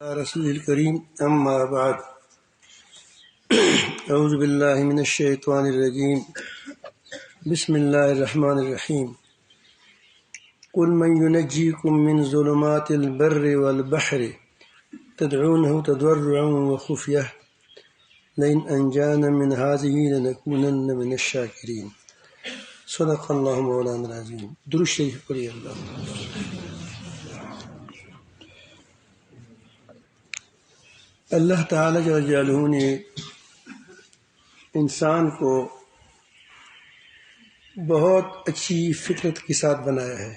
رسول الكريم أما بعد أعوذ بالله من الشيطان الرجيم بسم الله الرحمن الرحيم قل من ينجيكم من ظلمات البر والبحر تدعونه تضرعا وخفية لئن أنجانا من هذه لنكونن من الشاكرين صدق الله مولانا العظيم. درود شریف پڑھیے اللہ. اللہ تعالیٰ جل جلالہ نے انسان کو بہت اچھی فطرت کے ساتھ بنایا ہے.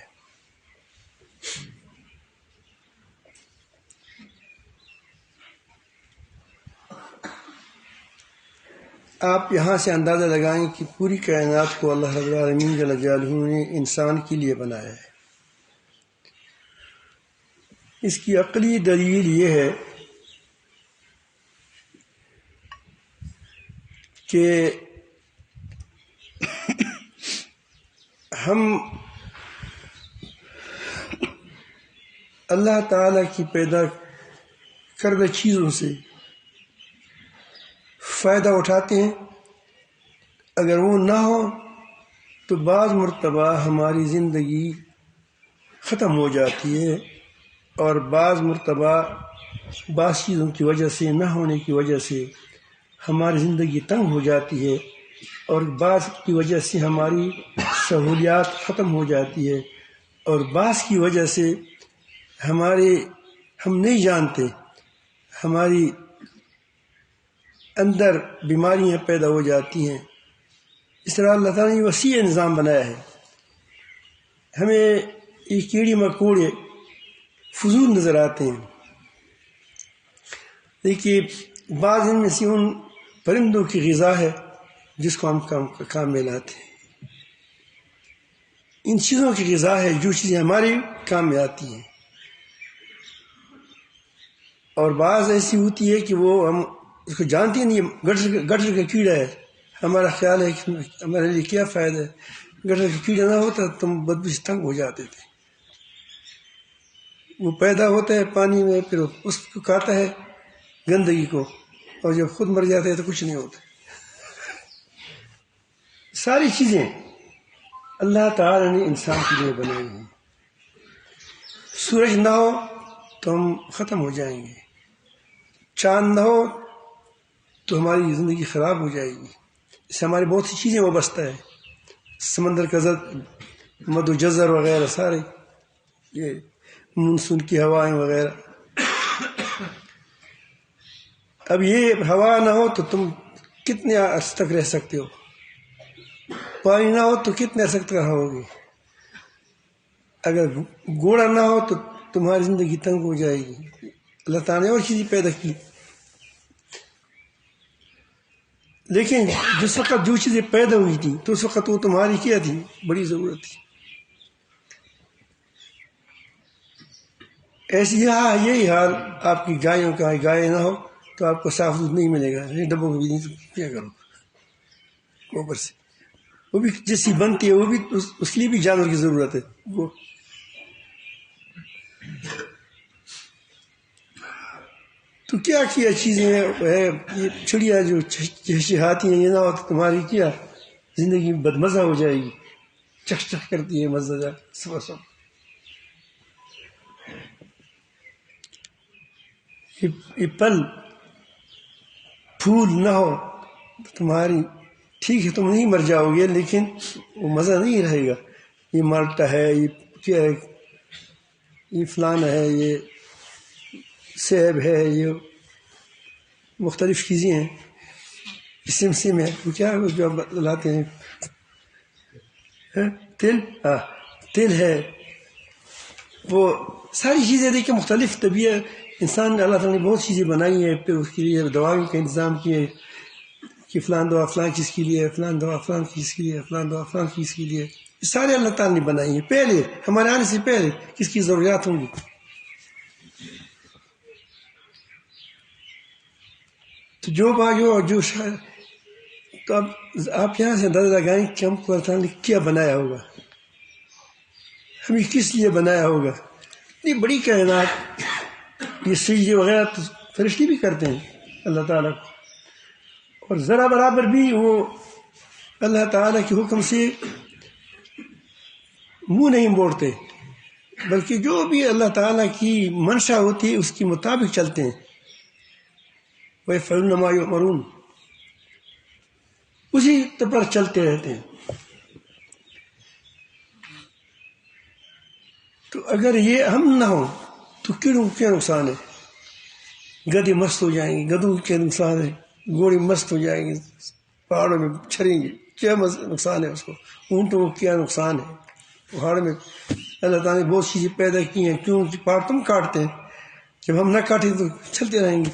آپ یہاں سے اندازہ لگائیں کہ پوری کائنات کو اللہ رب العالمین جل جلالہ نے انسان کے لیے بنایا ہے. اس کی عقلی دلیل یہ ہے کہ ہم اللہ تعالیٰ کی پیدا کردہ چیزوں سے فائدہ اٹھاتے ہیں. اگر وہ نہ ہو تو بعض مرتبہ ہماری زندگی ختم ہو جاتی ہے، اور بعض مرتبہ بعض چیزوں کی وجہ سے، نہ ہونے کی وجہ سے ہماری زندگی تنگ ہو جاتی ہے، اور بعض کی وجہ سے ہماری سہولیات ختم ہو جاتی ہے، اور بعض کی وجہ سے ہم نہیں جانتے ہماری اندر بیماریاں پیدا ہو جاتی ہیں. اس طرح اللہ تعالیٰ نے وسیع نظام بنایا ہے. ہمیں یہ کیڑے مکوڑے فضول نظر آتے ہیں، لیکن بعض ان میں سے ان پرندوں کی غذا ہے جس کو ہم کام میں لاتے ہیں. ان چیزوں کی غذا ہے جو چیزیں ہمارے کام میں آتی ہیں، اور بعض ایسی ہوتی ہے کہ وہ ہم اس کو جانتے نہیں. گٹر کا کیڑا ہے، ہمارا خیال ہے کہ ہمارے لیے کیا فائدہ ہے. گٹر کا کیڑا نہ ہوتا تو ہم بدبو سے تنگ ہو جاتے تھے. وہ پیدا ہوتا ہے پانی میں، پھر اس کو کھاتا ہے گندگی کو، اور جب خود مر جاتا ہے تو کچھ نہیں ہوتا. ساری چیزیں اللہ تعالیٰ نے انسان کے لیے بنائی ہیں. سورج نہ ہو تو ہم ختم ہو جائیں گے، چاند نہ ہو تو ہماری زندگی خراب ہو جائے گی. اس سے ہماری بہت سی چیزیں وابستہ ہے. سمندر کا مد و جزر وغیرہ، سارے یہ مونسون کی ہوائیں وغیرہ. اب یہ ہوا نہ ہو تو تم کتنے عرصے تک رہ سکتے ہو؟ پانی نہ ہو تو کتنے عرصے تک رہو گے؟ اگر گھوڑا نہ ہو تو تمہاری زندگی تنگ ہو جائے گی. اللہ تعالیٰ نے اور چیزیں پیدا کی، لیکن جس وقت جو چیزیں پیدا ہوئی تھیں تو اس وقت وہ تمہاری کیا تھی؟ بڑی ضرورت تھی. ایسی یہی حال آپ کی گایوں کا ہے. گائے نہ ہو تو آپ کو صاف دودھ نہیں ملے گا. ڈبوں کو بھی نہیں تو کیا کرو اوپر سے. وہ بھی جیسی بنتی ہے وہ بھی اس کے لیے بھی جانور کی ضرورت ہے. وہ تو کیا چیزیں ہے. یہ چڑیا جو چہچہاتی ہیں، یہ نہ ہو تو تمہاری کیا زندگی بدمزہ ہو جائے گی. چک چک کرتی ہے مزہ صبح صبح. یہ پھل پھول نہ ہو تو تمہاری ٹھیک ہے، تم نہیں مر جاؤ گے، لیکن وہ مزہ نہیں رہے گا. یہ مالٹا ہے، یہ کیا ہے، یہ فلانا ہے، یہ سیب ہے، یہ مختلف چیزیں ہیں. سمسم ہے، وہ کیا جو لاتے ہیں، تل ہے. وہ ساری چیزیں دیکھیں مختلف طبیعت. انسان نے اللہ تعالیٰ نے بہت چیزیں بنائی ہیں، پھر اس کے لیے دوائی کا انتظام کیے کہ فلان دوا فلان چیز کے لیے، فلان دوا فلان چیز کے لیے، فلان دوا فلان چیز کے لیے. یہ سارے اللہ تعالیٰ نے بنائی ہیں پہلے، ہمارے آنے سے پہلے کس کی ضروریات ہوں گی. تو جو تو اب آپ یہاں سے اندازہ لگائیں کہ ہم کو اللہ تعالیٰ نے کیا بنایا ہوگا، ہمیں کس لیے بنایا ہوگا. یہ بڑی کائنات یہ سجدے وغیرہ تو فرشتے بھی کرتے ہیں اللہ تعالیٰ کو، اور ذرا برابر بھی وہ اللہ تعالیٰ کے حکم سے منہ نہیں موڑتے، بلکہ جو بھی اللہ تعالیٰ کی منشا ہوتی ہے اس کے مطابق چلتے ہیں۔ وَيَفْعَلُونَ مَا يُؤْمَرُونَ، اسی پر چلتے رہتے ہیں۔ تو اگر یہ ہم نہ ہوں تو کیا نقصان ہے؟ گدے مست ہو جائیں گے، گدوں کے نقصان ہے، گھوڑے مست ہو جائیں گے، پہاڑوں میں چھڑیں گے، کیا نقصان ہے اس کو؟ اونٹوں کو کیا نقصان ہے؟ پہاڑ میں اللہ تعالیٰ نے بہت چیزیں پیدا کی ہیں، کیوں کہ پہاڑ تم کاٹتے ہیں، جب ہم نہ کاٹیں تو چلتے رہیں گے۔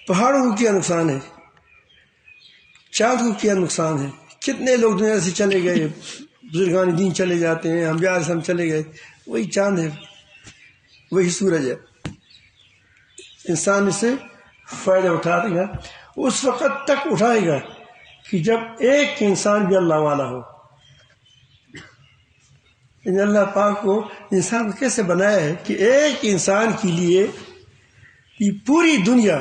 پہاڑوں کو کیا نقصان ہے؟ چاند کو کیا نقصان ہے؟ کتنے لوگ دنیا سے چلے گئے، بزرگان دین چلے جاتے ہیں، ہم ہم چلے گئے، وہی چاند ہے، وہی سورج ہے۔ انسان اس سے فائدہ اٹھائے گا، اس وقت تک اٹھائے گا کہ جب ایک انسان بھی اللہ والا ہو۔ ان اللہ پاک کو انسان کو کیسے بنایا ہے کہ ایک انسان کے لیے یہ پوری دنیا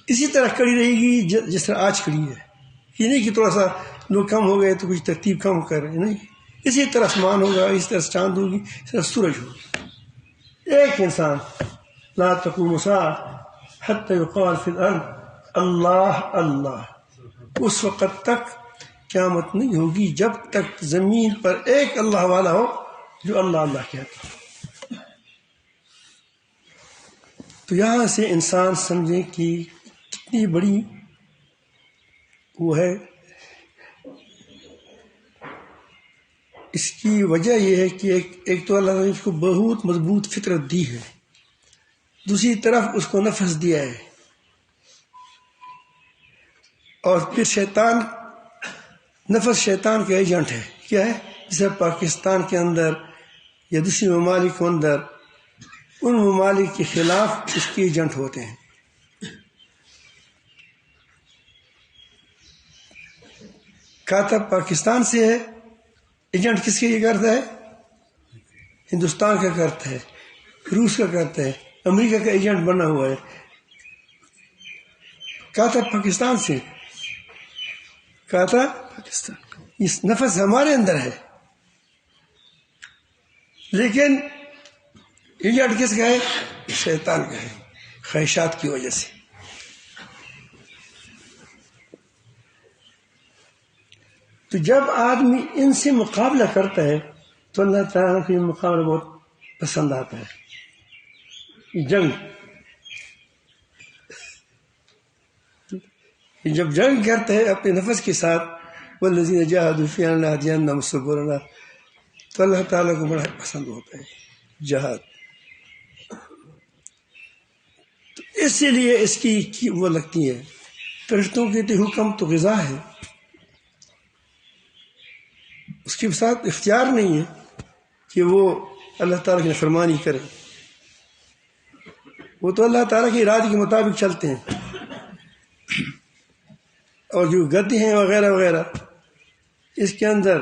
اسی طرح کڑی رہے گی جس طرح آج کڑی ہے۔ یہ نہیں کہ تھوڑا سا لوگ کم ہو گئے تو کچھ ترتیب کم کر رہے ہیں، نہیں، اسی طرح آسمان ہوگا، اسی طرح چاند ہوگی، اسی طرح سورج ہوگی۔ ایک انسان، لا تقوم الساعة حتى يقال في الأرض اللہ اللہ، اس وقت تک قیامت نہیں ہوگی جب تک زمین پر ایک اللہ والا ہو جو اللہ اللہ کہتا۔ تو یہاں سے انسان سمجھے کہ کتنی بڑی وہ ہے۔ اس کی وجہ یہ ہے کہ ایک تو اللہ نے اس کو بہت مضبوط فطرت دی ہے، دوسری طرف اس کو نفس دیا ہے، اور پھر شیطان، نفس شیطان کا ایجنٹ ہے۔ کیا ہے؟ جیسے پاکستان کے اندر یا دوسری ممالک کے اندر ان ممالک کے خلاف اس کے ایجنٹ ہوتے ہیں۔ کاتب پاکستان سے ہے، ایجنٹ کس کے کرتا ہے؟ ہندوستان کا کرتا ہے، روس کا کرتا ہے، امریکہ کا ایجنٹ بنا ہوا ہے۔ کاتب پاکستان سے، کاتب پاکستان، اس نفس ہمارے اندر ہے، لیکن ایجنٹ کس کا ہے؟ شیطان کا ہے، خواہشات کی وجہ سے۔ تو جب آدمی ان سے مقابلہ کرتا ہے تو اللہ تعالیٰ کو یہ مقابلہ بہت پسند آتا ہے، یہ جنگ۔ جب جنگ کرتا ہے اپنے نفس کے ساتھ، والذین جاہدوا فینا لنہدینہم سبلنا، تو اللہ تعالیٰ کو بڑا پسند ہوتا ہے جہاد۔ تو اسی لیے اس کی وہ لگتی ہے۔ فرشتوں کے حکم تو غذا ہے، اس کے ساتھ اختیار نہیں ہے کہ وہ اللہ تعالیٰ کی نافرمانی کرے، وہ تو اللہ تعالیٰ کی ارادے کے مطابق چلتے ہیں۔ اور جو گدے ہیں وغیرہ وغیرہ، اس کے اندر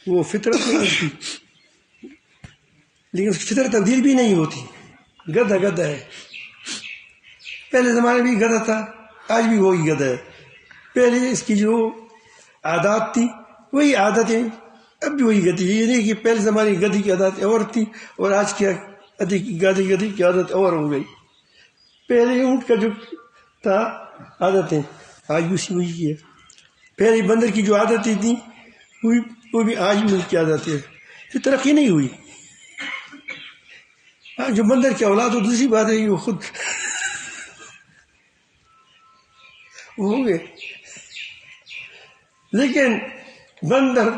وہ فطرت نہیں ہوتی، لیکن اس کی فطرت تبدیل بھی نہیں ہوتی، گدھا گدھا ہے۔ پہلے زمانے میں بھی گدھا تھا، آج بھی وہی گدھا ہے۔ پہلے اس کی جو عادات تھی وہی عادتیں اب بھی وہی گدھی ہے۔ یہ نہیں کہ پہلے زمانے کی گدھی کی عادت اور تھی اور آج کی گدھی کی عادت اور ہو گئی۔ پہلے اونٹ کا جو تھا عادتیں آج بھی اسی وہی ہے۔ پہلے بندر کی جو عادتیں تھیں وہ بھی آج بھی ان کی عادتیں ہیں، پھر ترقی نہیں ہوئی۔ جو بندر کی اولاد ہو دوسری بات ہے کہ وہ خود وہ ہوں گے، لیکن بندر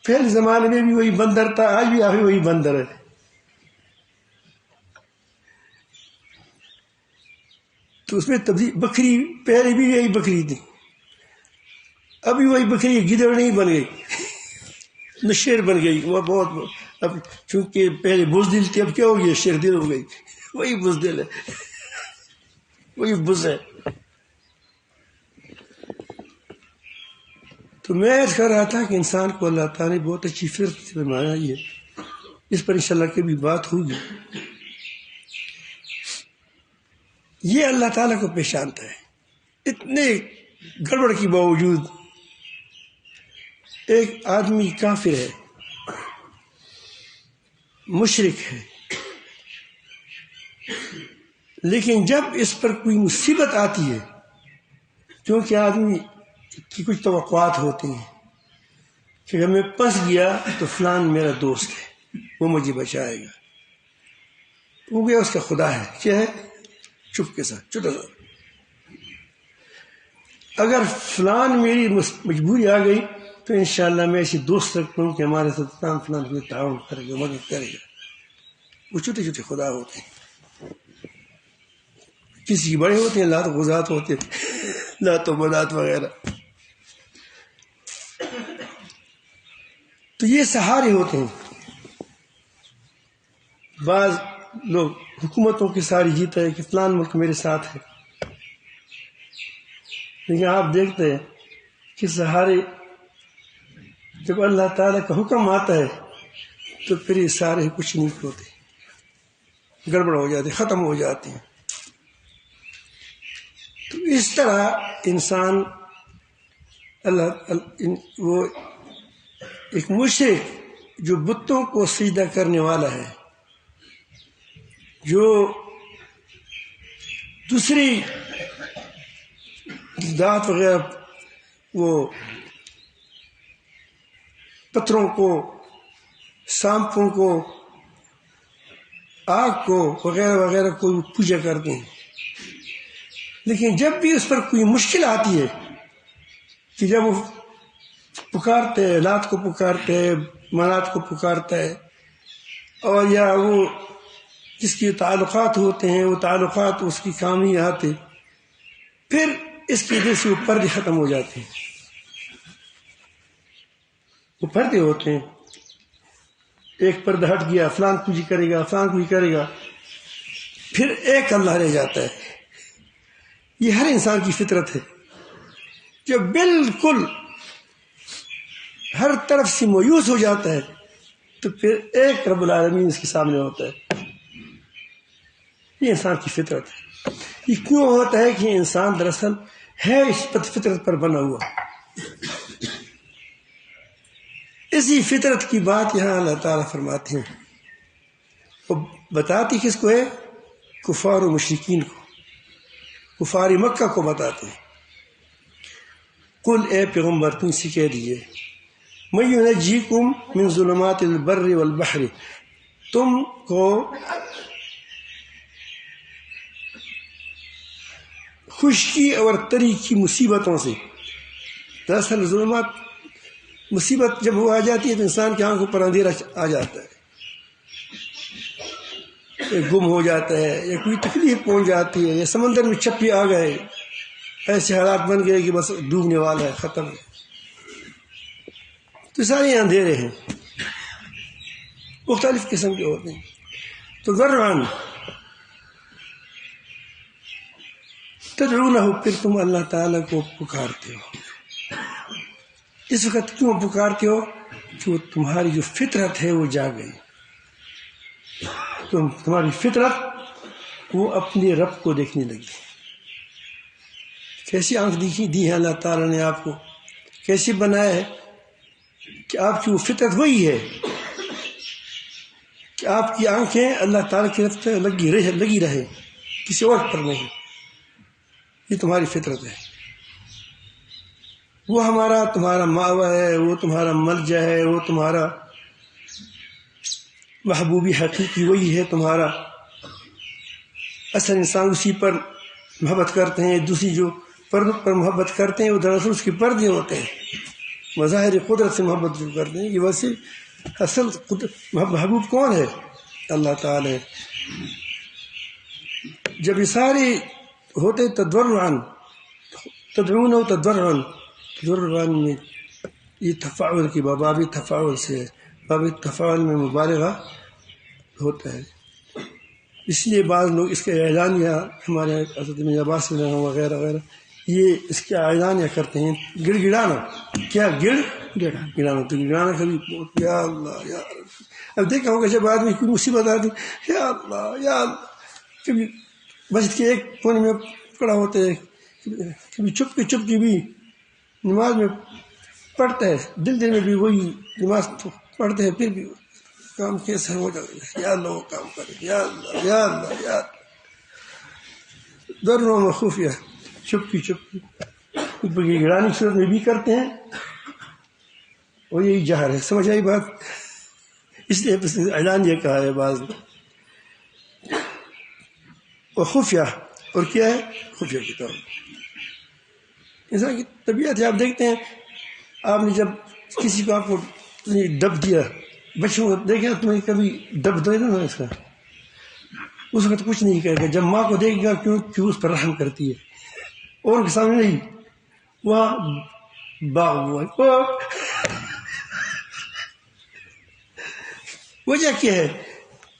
پہلے زمانے میں بھی وہی بندر تھا، آج بھی آخر وہی بندر ہے۔ تو اس میں تبدیل، بکری پہلے بھی یہی بکری تھی، ابھی وہی بکری گدڑ نہیں بن گئی، نہ شیر بن گئی۔ وہ بہت اب چونکہ پہلے بزدل تھی، اب کیا ہو گیا؟ شیر دل ہو گئی، وہی بزدل ہے، وہی بز ہے۔ تو میں عرض کر رہا تھا کہ انسان کو اللہ تعالیٰ نے بہت اچھی فطرت سے بنایا ہے، اس پر انشاءاللہ کبھی بات ہوگی۔ یہ اللہ تعالیٰ کو پہچانتا ہے. اتنے گڑبڑ کے باوجود ایک آدمی کافر ہے، مشرک ہے، لیکن جب اس پر کوئی مصیبت آتی ہے، کیونکہ آدمی کی کچھ توقعات ہوتی ہیں کہ اگر میں پھنس گیا تو فلان میرا دوست ہے، وہ مجھے بچائے گا، وہ گیا اس کا خدا ہے. کیا ہے؟ چپ کے ساتھ چھوٹا سا. اگر فلان میری مجبوری آ گئی تو انشاءاللہ میں ایسی دوست رکھتا ہوں کہ ہمارے ساتھ فلان کوئی تعاون کرے گا، مدد کرے گا. وہ چھوٹے چھوٹے خدا ہوتے ہیں، کسی کے بڑے ہوتے ہیں، لات و غزات ہوتے ہیں، لات و منات وغیرہ. تو یہ سہارے ہوتے ہیں. بعض لوگ حکومتوں کی ساری جیتا ہے کہ فلان ملک میرے ساتھ ہے، لیکن آپ دیکھتے ہیں کہ سہارے جب اللہ تعالیٰ کا حکم آتا ہے تو پھر یہ سارے کچھ نہیں ہوتے، گڑبڑ ہو جاتے، ختم ہو جاتے ہیں. تو اس طرح انسان وہ ایک مشرک جو بتوں کو سجدہ کرنے والا ہے، جو دوسری ذات وغیرہ، وہ پتھروں کو، سانپوں کو، آگ کو وغیرہ وغیرہ کو پوجا کرتے ہیں. لیکن جب بھی اس پر کوئی مشکل آتی ہے کہ جب وہ پکارتے ہیں، لات کو پکارتے ہیں، منات کو پکارتا ہے، اور یا وہ جس کے تعلقات ہوتے ہیں وہ تعلقات اس کی کام نہیں آتے، پھر اس کی وجہ سے وہ پردے ختم ہو جاتے ہیں. وہ پردے ہوتے ہیں، ایک پردہ ہٹ گیا، فلان کچھ کرے گا، فلان کچھ کرے گا، پھر ایک اللہ رہ جاتا ہے. یہ ہر انسان کی فطرت ہے، جو بالکل ہر طرف سے مایوس ہو جاتا ہے تو پھر ایک رب العالمین اس کے سامنے ہوتا ہے. یہ انسان کی فطرت ہے. یہ کیوں ہوتا ہے کہ انسان دراصل ہے اس فطرت پر بنا ہوا. اسی فطرت کی بات یہاں اللہ تعالیٰ فرماتے ہیں. وہ بتاتی کس کو ہے؟ کفار و مشرکین کو، کفار مکہ کو بتاتے ہیں. قل اے پیغمبر تم سے کہہ دیجیے، من ینجیکم من ظلمات البر والبحر، تم کو خشکی اور تری کی مصیبتوں سے. دراصل ظلمات، مصیبت جب وہ آ جاتی ہے تو انسان کی آنکھوں پر اندھیرا آ جاتا ہے، گم ہو جاتا ہے، یا کوئی تکلیف پہنچ جاتی ہے، یا سمندر میں چپے آ گئے، ایسے حالات بن گئے کہ بس ڈوبنے والا ہے، ختم ہے. تو سارے اندھیرے ہیں، مختلف قسم کے ہوتے ہیں. تو ذرعن تدعونہ، پھر تم اللہ تعالیٰ کو پکارتے ہو. اس وقت کیوں پکارتے ہو؟ کہ تمہاری جو فطرت ہے وہ جا گئی. تمہاری فطرت وہ اپنے رب کو دیکھنے لگی. کیسی آنکھ دی ہے اللہ تعالیٰ نے آپ کو، کیسے بنایا ہے کہ آپ کی وہ فطرت وہی ہے کہ آپ کی آنکھیں اللہ تعالیٰ کی طرف لگی رہے، کسی اور پر نہیں. یہ تمہاری فطرت ہے. وہ تمہارا ماوا ہے، وہ تمہارا ملجا ہے، وہ تمہارا محبوبی حقیقی وہی ہے تمہارا. اصل انسان اسی پر محبت کرتے ہیں. دوسری جو پر محبت کرتے ہیں وہ دراصل اس کے پردے ہوتے ہیں. مظاہر قدرت سے محبت جو کرتے ہیں، یہ ویسے اصل محبوب کون ہے؟ اللہ تعالی ہے. جب یہ سارے ہوتے تضرعاً، تدعون و تضرعاً میں یہ تفاعل کی باب تفاعل سے ہے، باب تفاعل میں مبالغہ ہوتا ہے. اس لیے بعض لوگ اس کا اعلانیہ، ہمارے حضرت ابن عباس وغیرہ وغیرہ، یہ اس کا اعلانیہ کرتے ہیں، گڑ گڑانا. کیا گڑانا؟ تو گڑانا کبھی یا اللہ یا اللہ. اب دیکھا ہوگا جب آدمی کوئی مصیبت آتی، یا اللہ یا اللہ، کبھی مسجد کے ایک کونے میں کھڑا ہوتا ہے، کبھی چپ کے بھی نماز میں پڑھتا ہے، دل میں بھی وہی نماز پڑھتے ہیں، پھر بھی کام کیسا ہو جائے، یا اللہ وہ کام کرے، یا اللہ یا اللہ یا اللہ، در و خفیہ، چپ کی گڑانی صورت میں بھی کرتے ہیں، اور یہی جہر ہے. سمجھ آئی بات؟ اس لیے اعلان یہ کہا ہے بعض. اور خفیہ، اور کیا ہے؟ خفیہ کی طور. انسان کی طبیعت ہے، آپ دیکھتے ہیں، آپ نے جب کسی کو آپ کو ڈب دیا، بچوں کو دیکھیں تمہیں کبھی ڈب دے نا اس کا، اس وقت کچھ نہیں کرے گا. جب ماں کو دیکھے گا کیوں اس پر رحم کرتی ہے، اور کے سامنے نہیں، وہاں باغ ہوا. وجہ کیا ہے؟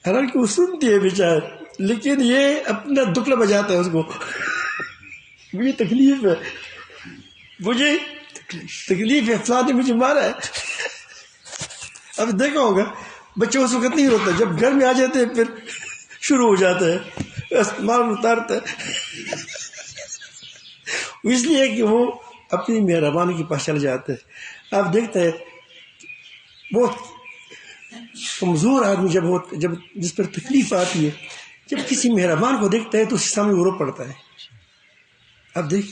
حالانکہ وہ سنتی ہے بیچار، لیکن یہ اپنا دکلا بجاتا ہے اس کو. مجھے تکلیف ہے، فلاں نے مجھے مارا ہے. اب دیکھا ہوگا بچے اس وقت نہیں روتا، جب گھر میں آ جاتے ہیں پھر شروع ہو جاتا ہے، مار اتارتا ہے. اس لیے کہ وہ اپنی مہربانی کے پاس چل جاتے ہیں. آپ دیکھتے ہیں بہت کمزور آدمی جب جس پر تکلیف آتی ہے، جب کسی مہربان کو دیکھتا ہے تو اس کے سامنے وہ رو پڑتا ہے. اب دیکھ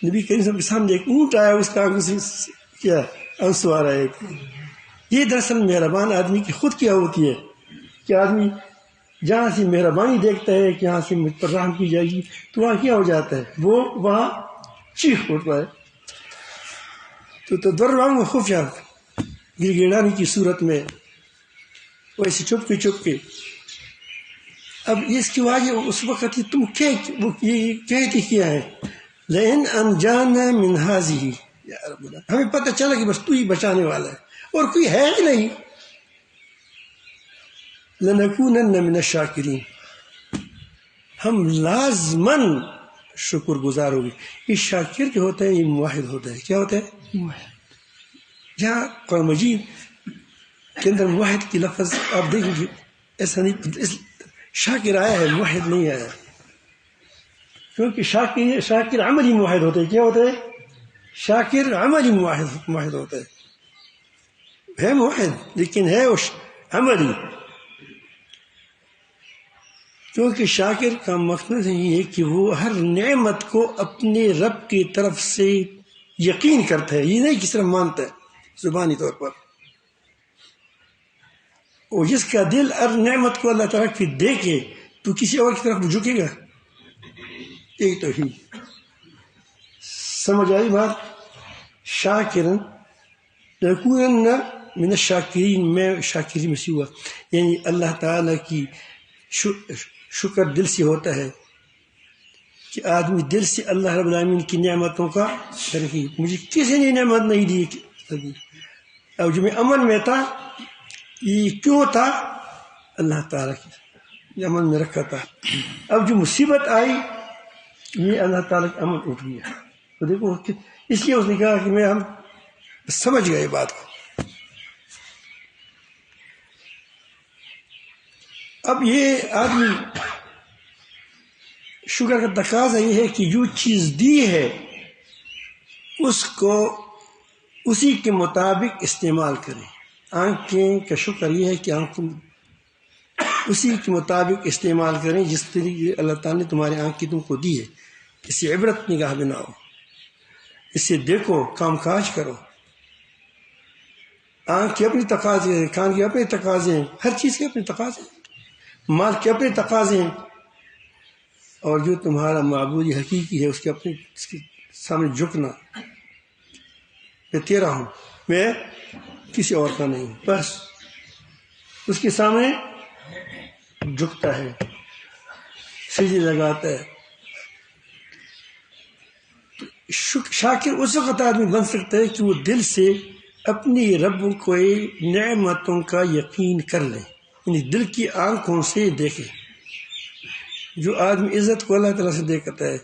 نبی کریم صلی اللہ علیہ وسلم کے سامنے ایک اونٹ آیا، اس کا آنکھوں سے کیا آنسو آ رہا ہے. یہ دراصل مہربان آدمی کی خود کیا ہوتی ہے کہ آدمی جہاں سے مہربانی دیکھتا ہے کہ یہاں سے مجھ پر رحم کی جائے گی، تو وہاں کیا ہو جاتا ہے، وہ وہاں چیخ اٹھتا ہے. تو تضرعاً وخفیہ، گڑ گڑانے کی صورت میں، ویسے چپ کے. اب اس کی وجہ اس وقت تم کہتی کیا ہے؟ لئن انجانا من هذه، یا رب اللہ، ہمیں پتہ چلا کہ بس تو ہی بچانے والا ہے اور کوئی ہے ہی نہیں. لنکونن من الشاکرین، ہم لازماً شکر گزار ہوگی. یہ شاکر جو ہوتا ہے یہ موحد ہوتا ہے. کیا ہوتا ہے؟ موحد. جہاں قرآن مجید کے اندر موحد کی لفظ آپ دیکھیں گے، ایسا نہیں، شاکر آیا ہے، موحد نہیں آیا. کیونکہ شاکر عملی موحد ہوتا ہے. کیا ہوتا ہے؟ شاکر عملی موحد ہوتا ہے موحد، لیکن ہے وہ عملی. کیونکہ شاکر کا مقصد یہ ہے کہ وہ ہر نعمت کو اپنے رب کی طرف سے یقین کرتا ہے، یہ نہیں کہ صرف مانتا ہے زبانی طور پر. اور جس کا دل ہر نعمت کو اللہ تعالیٰ کی دیکھے تو کسی اور کی طرف جھکے گا. یہی تو ہی سمجھ آئی بات؟ شاکرن لنکونن من الشاکرین، میں شاکری میں سے ہوا، یعنی اللہ تعالیٰ کی شکر دل سے ہوتا ہے کہ آدمی دل سے اللہ رب العالمین کی نعمتوں کا کرے. مجھے کسی نے نعمت نہیں دی. اب جو میں امن میں تھا، یہ کیوں تھا؟ اللہ تعالیٰ کی امن میں رکھا تھا. اب جو مصیبت آئی، یہ اللہ تعالیٰ کا امن اٹھ گیا. تو دیکھو اس لیے اس نے کہا کہ ہم سمجھ گئے بات کو. اب یہ آدمی شکر کا تقاضا یہ ہے کہ جو چیز دی ہے اس کو اسی کے مطابق استعمال کریں. آنکھیں کا شکر یہ ہے کہ آنکھوں اسی کے مطابق استعمال کریں جس طریقے اللہ تعالیٰ نے تمہاری آنکھیں تم کو دی ہے. اس سے عبرت نگاہ بناؤ، اس سے دیکھو، کام کاج کرو. آنکھ کے اپنے تقاضے ہیں، کان کے اپنے تقاضے ہیں، ہر چیز کے اپنے تقاضے ہیں، مال کے اپنے تقاضے ہیں. اور جو تمہارا معبود حقیقی ہے اس کے سامنے جھکنا، میں تیرا ہوں، میں کسی اور کا نہیں ہوں، بس اس کے سامنے جھکتا ہے، سجدے لگاتا ہے. شاکر اس وقت آدمی بن سکتا ہے کہ وہ دل سے اپنی رب کو نعمتوں کا یقین کر لے، یعنی دل کی آنکھوں سے دیکھے. جو آدمی عزت کو اللہ تعالیٰ سے دیکھتا ہے،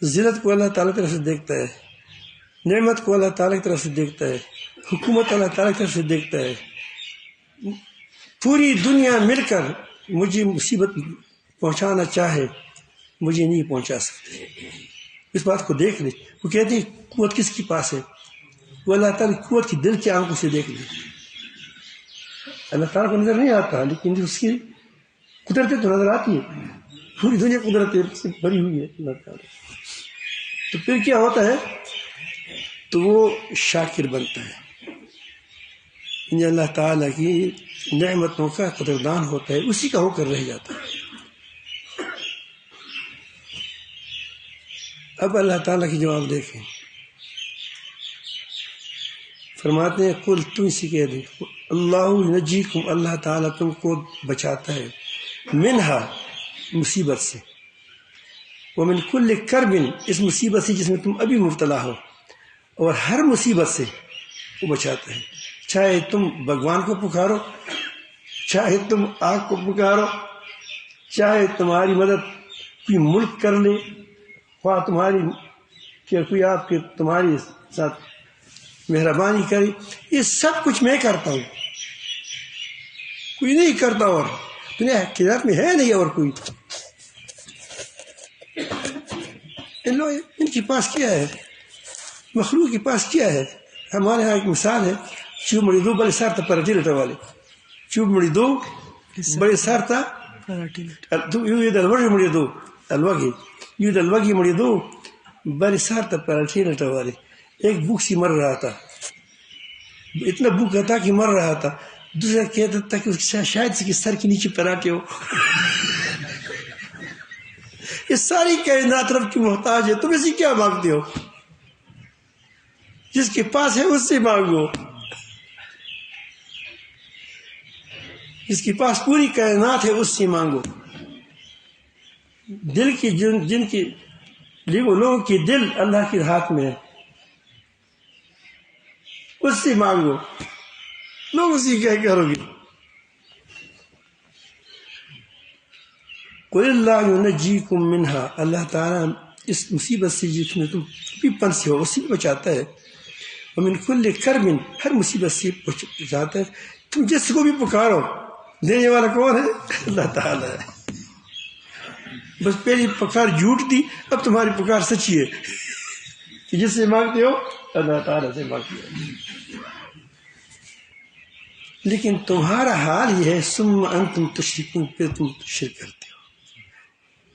ذلت کو اللہ تعالیٰ کی طرف سے دیکھتا ہے، نعمت کو اللہ تعالیٰ کی طرف سے دیکھتا ہے، حکومت اللہ تعالیٰ کی طرف سے دیکھتا ہے، پوری دنیا مل کر مجھے مصیبت پہنچانا چاہے مجھے نہیں پہنچا سکتے. اس بات کو دیکھ لیں. وہ کہتے ہیں قوت کس کے پاس ہے؟ وہ اللہ تعالیٰ کی قوت کی دل کی آنکھوں سے دیکھ لیں. اللہ تعالیٰ کو نظر نہیں آتا لیکن اس کی قدرتیں تو نظر آتی ہیں. پوری دنیا قدرتیں سے بھری ہوئی ہے اللہ تعالیٰ. تو پھر کیا ہوتا ہے؟ تو وہ شاکر بنتا ہے. یعنی اللہ تعالیٰ کی نعمتوں کا قدردان ہوتا ہے, اسی کا ہو کر رہ جاتا ہے. اب اللہ تعالیٰ کی جواب دیکھیں. فرماتے ہیں قل, تم اسی کہہ دیں, اللہ نجیکم, اللہ تعالیٰ تم کو بچاتا ہے, منہا, مصیبت سے, ومن کل کرب, اس مصیبت سے جس میں تم ابھی مبتلا ہو, اور ہر مصیبت سے وہ بچاتا ہے. چاہے تم بھگوان کو پکارو, چاہے تم آگ کو پکارو, چاہے تمہاری مدد کوئی ملک کر لے, خواہ تمہاری کہ کوئی آپ کے تمہاری ساتھ مہربانی کرے, یہ سب کچھ میں کرتا ہوں, کوئی نہیں کرتا. اور دنیا کائنات میں ہے نہیں اور کوئی. ان کے پاس کیا ہے؟ مخلوق کے پاس کیا ہے؟ ہمارے یہاں ایک مثال ہے, چوب مڑی دو بڑے سارتا پراٹھی لٹا والے, چوب مڑی دو بڑے سارتا مڑی دو الوگی, یو الوگی مڑی دو بڑے سارتا پراٹھی لٹا والے. ایک بھوک سے مر رہا تھا, اتنا بھوکا تھا کہ مر رہا تھا. دوسرا کہتا تھا کہ شاید اس کے سر کے نیچے پراٹھے ہو. یہ ساری کائنات رب کی محتاج ہے, تم اسے کیا مانگتے ہو؟ جس کے پاس ہے اس سے مانگو. جس کے پاس پوری کائنات ہے اس سے مانگو. دل کی جن کی وہ لوگوں کی دل اللہ کے ہاتھ میں ہے, اس سے مانگو. لوگ اسی کیا کرو گے؟ قل اللہ ینجیکم منہا, اللہ تعالیٰ اس مصیبت سے جس میں تم بھی پنسے ہو اسی بچاتا ہے. ومن کل کرب, ہر مصیبت سے بچاتا ہے. تم جس کو بھی پکارو, دینے والا کون ہے؟ اللہ تعالیٰ ہے. بس پہلی پکار جھوٹ تھی, اب تمہاری پکار سچی ہے کہ جس سے مانگتے ہو اللہ تعالیٰ سے مانگتے ہو. لیکن تمہارا حال یہ ہے, ثم انتم تشرکون, پھر تم شرک کرتے ہو.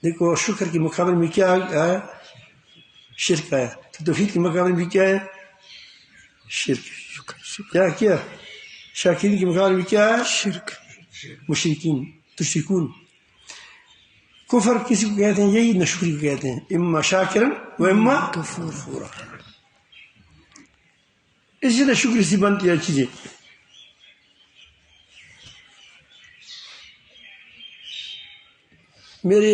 دیکھو شکر کے مقابلے میں کیا آیا؟ شرک آیا. تو توحید کے مقابلے میں کیا ہے؟ شرک. کیا شاکرین کے مقابلے میں کیا ہے؟ شرک. مشرکین, تشرکون. کفر کسی کو کہتے ہیں؟ یہی نشکری کو کہتے ہیں, اما شاکرن و اما کفورا. اسی طرح شکر سے بنتی ہے چیزیں. میرے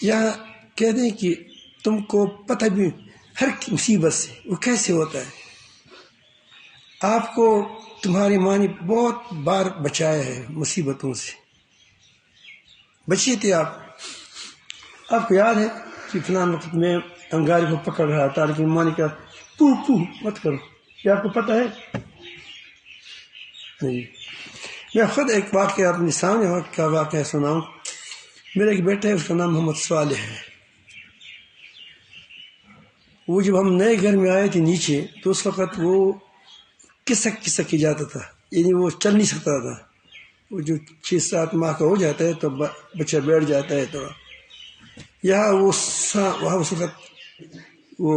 یہاں کہتے ہیں کہ تم کو پتہ بھی ہر مصیبت سے وہ کیسے ہوتا ہے. آپ کو تمہاری ماں نے بہت بار بچایا ہے مصیبتوں سے, بچے تھے آپ. آپ کو یاد ہے کہ فلاں وقت میں انگاری کو پکڑ رہا تھا, لیکن ماں نے کہا پو پو مت کرو. کیا آپ کو پتہ ہے؟ نہیں. میں خود ایک واقعہ اپنے سامنے کا واقعہ سناؤں. میرا ایک بیٹا ہے, اس کا نام محمد صالح ہے. وہ جب ہم نئے گھر میں آئے تھے نیچے, تو اس وقت وہ کسک جاتا تھا, یعنی وہ چل نہیں سکتا تھا. وہ جو 6-7 ماہ کا ہو جاتا ہے تو بچہ بیٹھ جاتا ہے تھوڑا. یہاں وہاں اس وقت وہ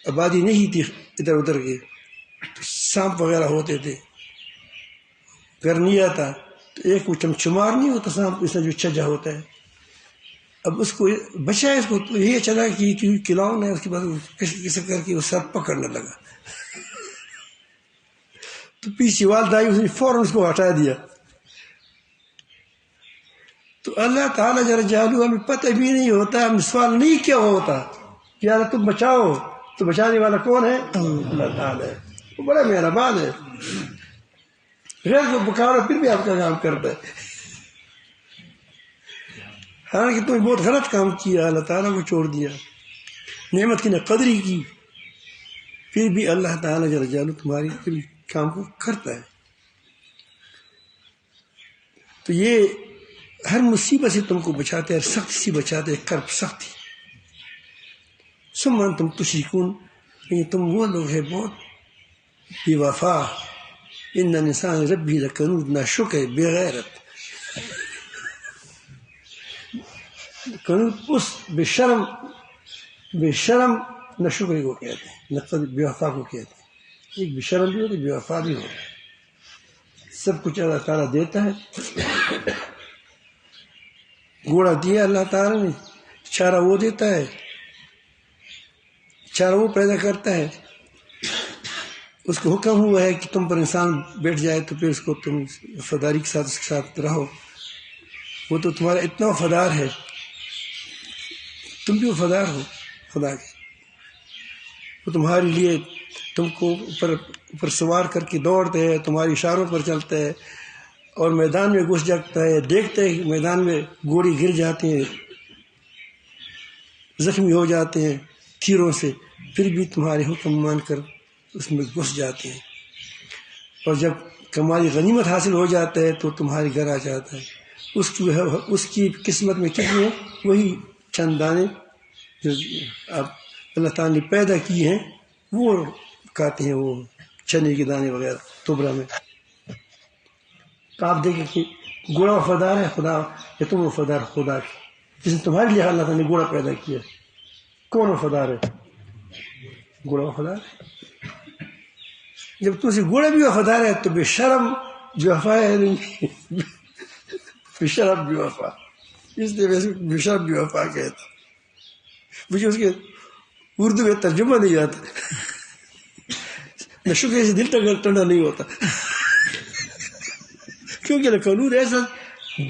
آبادی نہیں تھی ادھر ادھر کے, تو سانپ وغیرہ ہوتے تھے, گھر نہیں آتا. تو ایک وہ چمچمار نہیں ہوتا سانپ, اس میں جو چجا ہوتا ہے. اب اس کو بچہ ہے, اس کو تو یہ چلا کہ کلاؤں نے, اس کے بعد کس کر کے وہ سر پکڑنے لگا. تو پیچھے والدہ آئی, اس نے فوراً اس کو ہٹا دیا. تو اللہ تعالیٰ جل جلالہ ہمیں پتہ بھی نہیں ہوتا, ہم سوال نہیں کیا ہوتا کہ اللہ تم بچاؤ, تو بچانے والا کون ہے؟ اللہ تعالیٰ ہے. وہ بڑا مہربان ہے. غیر کو پکارو پھر بھی آپ کا کام کرتا ہے. حالانکہ تم نے بہت غلط کام کیا, اللہ تعالیٰ کو چھوڑ دیا, نعمت کی نہ قدری کی, پھر بھی اللہ تعالیٰ جل جلالہ تمہاری کام کو کرتا ہے. تو یہ ہر مصیبت سے تم کو بچاتے ہیں، ہر سختی سے بچاتے ہیں، کرب سختی. ثم انتم تشركون، تم وہ لوگ ہیں بہت بے وفا. ان الانسان ربی لکنود، ناشکر ہے، بے غیرت. کنود اس بے شرم ناشکری کو کہتے ہیں، نقد بے وفا کو کہتے ہیں. ایک بے شرم بھی ہوتی، بے وفا بھی ہوتی. سب کچھ اللہ تعالیٰ دیتا ہے. گھوڑا دیا اللہ تعالیٰ نے، چارہ وہ دیتا ہے، چارہ وہ پیدا کرتا ہے. اس کو حکم ہوا ہے کہ تم پر انسان بیٹھ جائے تو پھر اس کو تم وفاداری کے ساتھ اس کے ساتھ رہو. وہ تو تمہارا اتنا وفادار ہے، تم بھی وفادار ہو خدا کے. وہ تمہارے لیے تم کو اوپر سوار کر کے دوڑتے ہیں، تمہاری اشاروں پر چلتا ہے، اور میدان میں گھس جاتا ہے. دیکھتے ہیں کہ میدان میں گھوڑے گر جاتے ہیں، زخمی ہو جاتے ہیں تیروں سے، پھر بھی تمہارے حکم مان کر اس میں گھس جاتے ہیں. اور جب کمالی غنیمت حاصل ہو جاتا ہے تو تمہارے گھر آ جاتا ہے. اس کی قسمت میں کتنے؟ وہی چند دانے جو اب اللہ تعالیٰ نے پیدا کیے ہیں وہ کھاتے ہیں، وہ چنے کے دانے وغیرہ توبرا میں. تو آپ دیکھیں کہ گھوڑا وفادار ہے خدا، یا تم وفادار خدا کے جس نے تمہارے لیے اللہ تعالیٰ نے گھوڑا پیدا کیا؟ کون وفادار ہے؟ گھوڑا وفادار ہے. جب تم سے گھوڑا بھی وفادار ہے تو بے شرم جو وفا ہے بے شرم بے وفا، اس لیے ویسے بے شرم بے وفا کہتا. مجھے اس کے اردو میں ترجمہ نہیں آتا. نہ شکر سے دل تک ٹھنڈا نہیں ہوتا، کیونکہ قانون ایسا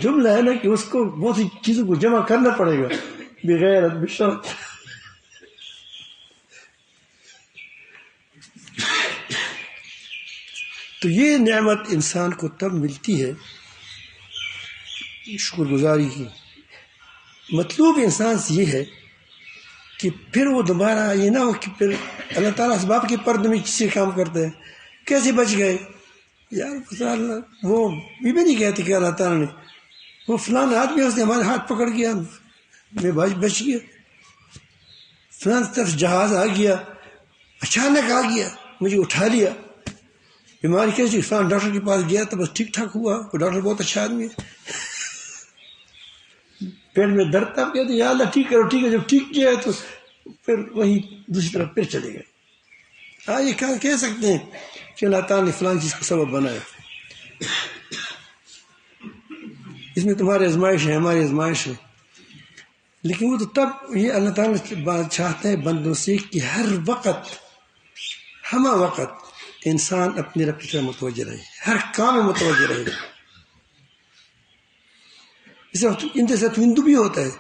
جملہ ہے نا کہ اس کو بہت سی چیزوں کو جمع کرنا پڑے گا. بغیر بے شرم. تو یہ نعمت انسان کو تب ملتی ہے شکر گزاری کی. مطلوب انسان سے یہ ہے کہ پھر وہ دوبارہ یہ نہ ہو کہ پھر اللہ تعالیٰ اسباب کے پردے میں کسی کام کرتے ہیں. کیسے بچ گئے یار؟ اللہ وہ بھی نہیں کہتے کہ اللہ تعالیٰ نے وہ فلاں آدمی اس نے ہمارے ہاتھ پکڑ گیا، میں بچ گیا. فلاں طرف جہاز آ گیا، اچانک آ گیا، مجھے اٹھا لیا. بیماری کیسی؟ فلاں ڈاکٹر کے پاس گیا تو بس ٹھیک ٹھاک ہوا. وہ ڈاکٹر بہت اچھا آدمی ہے. پیٹ میں درد تھا، کہتے یا اللہ ٹھیک کرو. ٹھیک ہے، جب ٹھیک کیا ہے تو پھر وہی دوسری طرف پھر چلے گئے. یہ کہہ سکتے ہیں کہ اللہ تعالیٰ نے فلاں چیز کو سبب بنایا. اس میں تمہاری آزمائش ہے، ہماری آزمائش ہے. لیکن وہ تو تب یہ اللہ تعالیٰ چاہتے ہیں بندوں سے کہ ہر وقت ہمہ وقت انسان اپنے رب کی طرف متوجہ رہے، ہر کام میں متوجہ رہے. اس وقت ہندو بھی ہوتا ہے،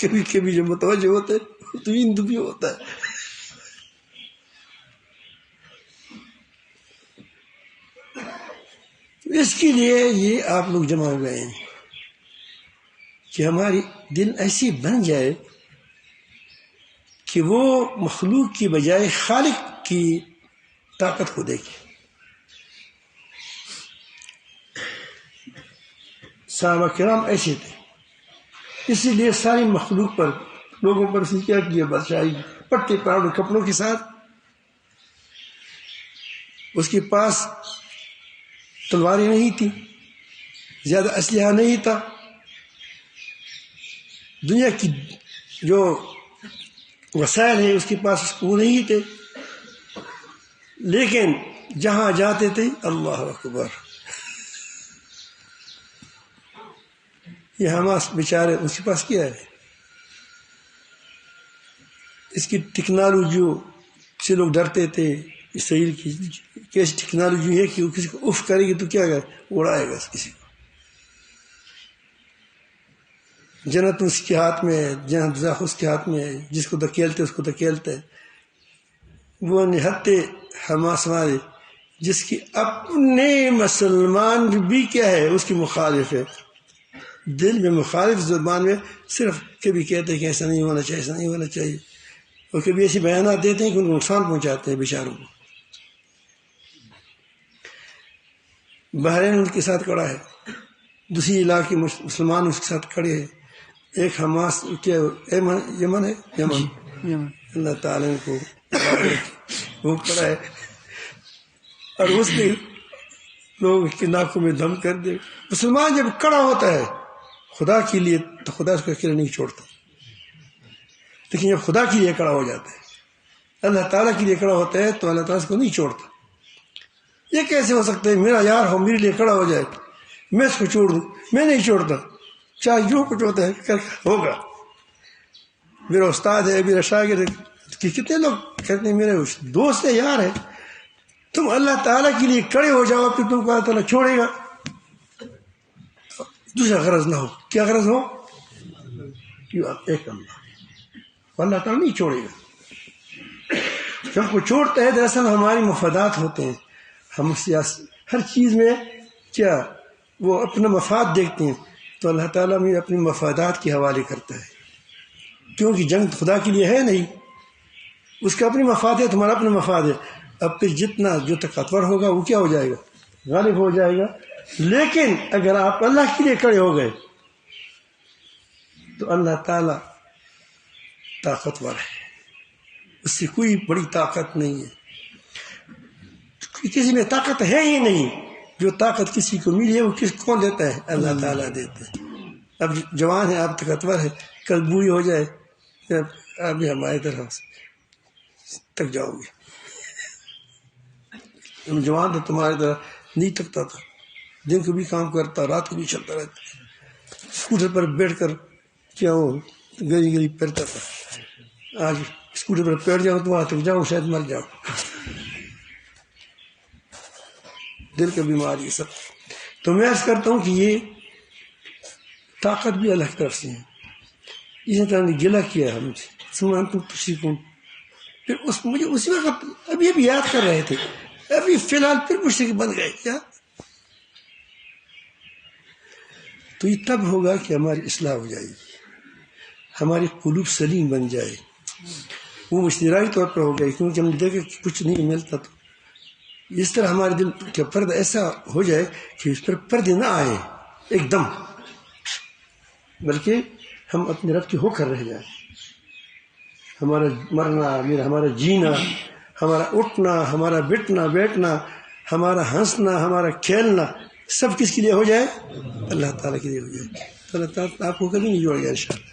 کبھی کبھی جب متوجہ ہوتا ہے تو ہندو بھی ہوتا ہے. اس کے لیے یہ آپ لوگ جمع ہو گئے ہیں کہ ہماری دل ایسی بن جائے کہ وہ مخلوق کی بجائے خالق کی طاقت کو دیکھے. صحابہ کرام ایسے تھے، اسی لیے ساری مخلوق پر، لوگوں پر اس نے کیا کیا؟ بادشاہی پٹے پاؤڈر کپڑوں کے ساتھ. اس کے پاس تلواریں نہیں تھی، زیادہ اسلحہ نہیں تھا، دنیا کی جو وسائل ہیں اس کے پاس وہ نہیں تھے. لیکن جہاں جاتے تھے اللہ اکبر. یہ حماس بیچارے، اس کے پاس کیا ہے؟ اس کی ٹیکنالوجی سے لوگ ڈرتے تھے. اسرائیل کی کیسی ٹیکنالوجی ہے کہ وہ کسی کو اف کرے گی تو کیا کرے؟ اڑائے گا کسی کو. جنت اس کے ہاتھ میں ہے، جنت دوزخ اس کے ہاتھ میں ہے، جس کو دھکیلتے اس کو دھکیلتے. وہ نہتے حماس والے جس کی اپنے مسلمان بھی کیا ہے اس کی مخالف ہے، دل میں مخالف، زبان میں صرف کبھی کہتے ہیں کہ ایسا نہیں ہونا چاہیے، ایسا نہیں ہونا چاہیے، اور کبھی ایسی بیانات دیتے ہیں کہ ان کو نقصان پہنچاتے ہیں بیچاروں کو. بحرین ان کے ساتھ کڑا ہے، دوسری علاقے مسلمان اس کے ساتھ کھڑے ہیں، ایک حماس کیا یمن ہے، یمن اللہ تعالیٰ نے کو وہ کھڑا ہے اور اس نے لوگوں کی ناکوں میں دم کر دے. مسلمان جب کڑا ہوتا ہے خدا کے لیے تو خدا اس کو اکیلے نہیں چھوڑتا، لیکن جب خدا کے لیے کڑا ہو جاتا ہے، اللہ تعالیٰ کے لیے کڑا ہوتا ہے تو اللہ تعالیٰ اس کو نہیں چھوڑتا. یہ کیسے ہو سکتا ہے میرا یار ہو میرے لیے کڑا ہو جائے میں اس کو چھوڑ دوں؟ میں نہیں چھوڑتا، چاہے جو کچھ ہوتا ہے ہوگا. میرا استاد ہے، میرا شاگرد ہے، کتنے لوگ کہتے ہیں میرے دوست ہے، یار ہے، تم اللہ تعالیٰ کے لیے کڑے ہو جاؤ پھر تم کو اللہ تعالیٰ چھوڑے گا. دوسرا غرض نہ ہو. کیا غرض ہو؟ ایک اللہ تعالیٰ نہیں چھوڑے گا. جب کو چھوڑتا ہے دراصل ہماری مفادات ہوتے ہیں. ہم ہر چیز میں کیا وہ اپنا مفاد دیکھتے ہیں تو اللہ تعالیٰ میں اپنے مفادات کے حوالے کرتا ہے، کیونکہ جنگ خدا کے لیے ہے نہیں، اس کا اپنی مفاد ہے، تمہارا اپنا مفاد ہے. اب پھر جتنا جو طاقتور ہوگا وہ کیا ہو جائے گا؟ غالب ہو جائے گا. لیکن اگر آپ اللہ کے لیے کھڑے ہو گئے تو اللہ تعالیٰ طاقتور ہے، اس سے کوئی بڑی طاقت نہیں ہے. کسی میں طاقت ہے ہی نہیں. جو طاقت کسی کو ملی ہے وہ کون دیتا ہے؟ اللہ تعالیٰ دیتا ہے. اب جوان ہے، آپ طاقتور ہے، کل بوڑھی ہو جائے آپ بھی ہماری طرح تک جاؤ گے. جوان تو تمہاری طرح نہیں تکتا تھا، دن کو بھی کام کرتا، رات کو بھی چلتا رہتا، اسکوٹر پر بیٹھ کر کیا وہ گلی گلی پھرتا تھا. آج اسکوٹر پر بیٹھ جاؤ تو وہاں تک جاؤ شاید مر جاؤ. دل کا بیماری سب. تو میں عرض کرتا ہوں کہ یہ طاقت بھی اللہ کی طرف سے ہے. اس طرح نے گلا کیا ہم سے سمان تم خوشی کو. پھر مجھے اسی وقت ابھی ابھی یاد کر رہے تھے، ابھی فی الحال پھر مشرک بن گئے. کیا تو یہ تب ہوگا کہ ہماری اصلاح ہو جائے گی، ہماری قلوب سلیم بن جائے. وہ مشترائی طور پر ہو گئی کیونکہ ہم نے دیکھا کہ کچھ نہیں ملتا. تو اس طرح ہمارے دل کا پردہ ایسا ہو جائے کہ اس پر پردے نہ آئے ایک دم، بلکہ ہم اپنے رب کے ہو کر رہ جائیں. ہمارا مرنا، ہمارا جینا، ہمارا اٹھنا، ہمارا بیٹھنا، ہمارا ہنسنا، ہمارا کھیلنا سب کس کے لیے ہو جائے؟ اللہ تعالیٰ کے لیے ہو جائے. اللہ تعالیٰ آپ کو کبھی نہیں جوڑے گا انشاءاللہ.